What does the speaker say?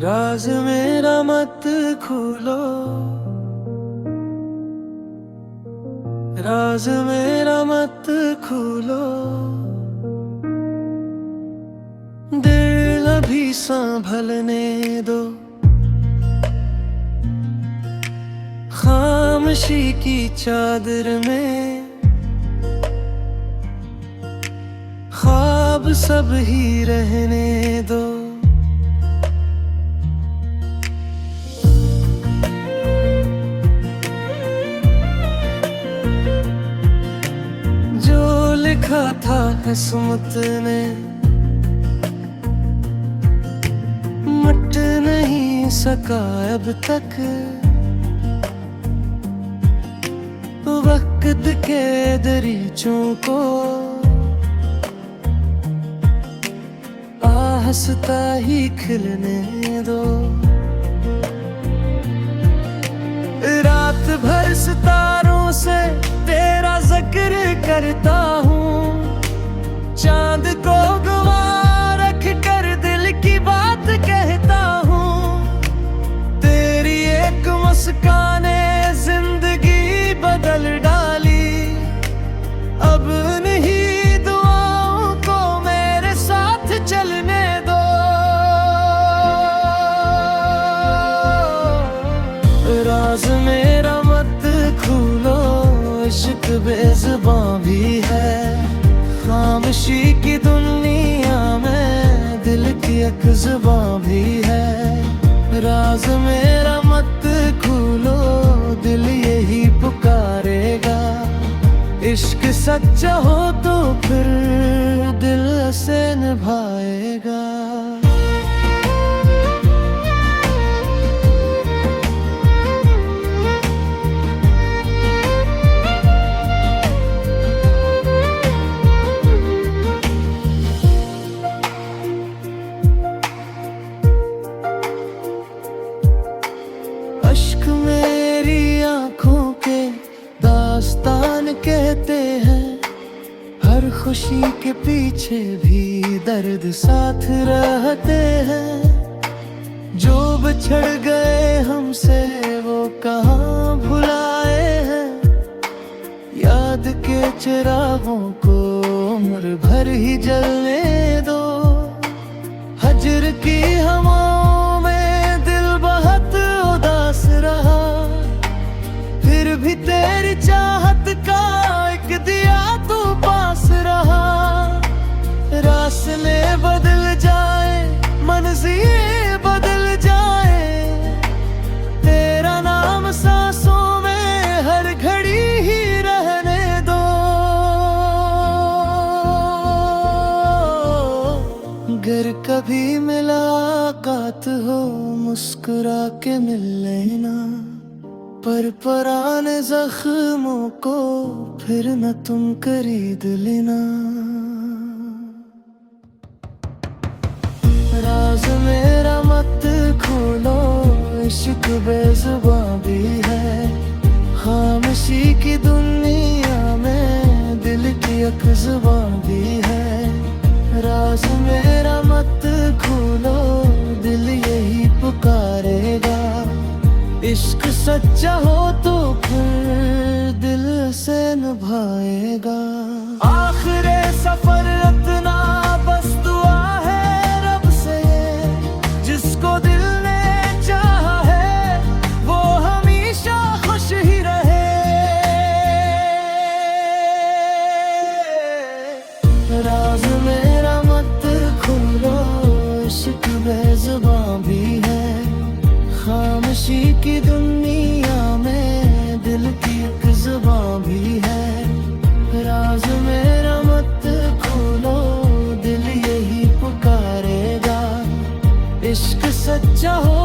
राज मेरा मत खोलो, राज मेरा मत खोलो। दिल अभी संभलने दो, खामोशी की चादर में ख्वाब सब ही रहने दो। जो लिखा था किस्मत ने मिट नहीं सका अब तक। वक्त के दरीचों को हंसता ही खिलने दो। रात भर सितारों से तेरा जिक्र करता हूँ, चांद को गवा रख कर दिल की बात कहता हूँ। तेरी एक मुस्कान ने जिंदगी बदल डाली, अब नहीं दुआओं को मेरे साथ चलने दो। राज मेरा मत खोलो, इश्क बेज़ुबां भी है। खामोशी की दुनिया में दिल की एक जुबां भी है। राज मेरा मत खोलो, दिल यही पुकारेगा। इश्क सच्चा हो तो फिर दिल से निभाएगा। अश्क मेरी आंखों के दास्तान कहते हैं, हर खुशी के पीछे भी दर्द साथ रहते हैं। जो बिछड़ गए हमसे वो कहाँ भुलाए हैं, याद के चिरागों को उम्र भर ही जलने दो। हजर की हवाओं में दिल बहुत उदास रहा, फिर भी तेरी चाहत का एक दिया तू पास रहा। रास्ते बदल जाए, मंज़िलें बदल जाए, तेरा नाम सांसों में हर घड़ी ही रहने दो। अगर कभी मुलाकात हो मुस्कुरा के मिल लेना, पर पुराने जख्मों को फिर न तुम खरीद लेना। राज मेरा मत खोलो, इश्क बेज़ुबां भी है। खामोशी की दुनिया में दिल की एक जुबां भी है। राज मेरा मत खोलो, दिल यही पुकारेगा। इश्क सच्चा हो तो फिर दिल से निभाएगा। आखिरे सफर इतना बस दुआ है रब से, जिसको दिल ने चाहा है वो हमेशा खुश ही रहे। राज मेरा मत खोलो, इश्क बेज़ुबां भी है। खामोशी की दुनिया में दिल की एक जुबां भी है। राज मेरा मत खोलो, दिल यही पुकारेगा। इश्क सच्चा हो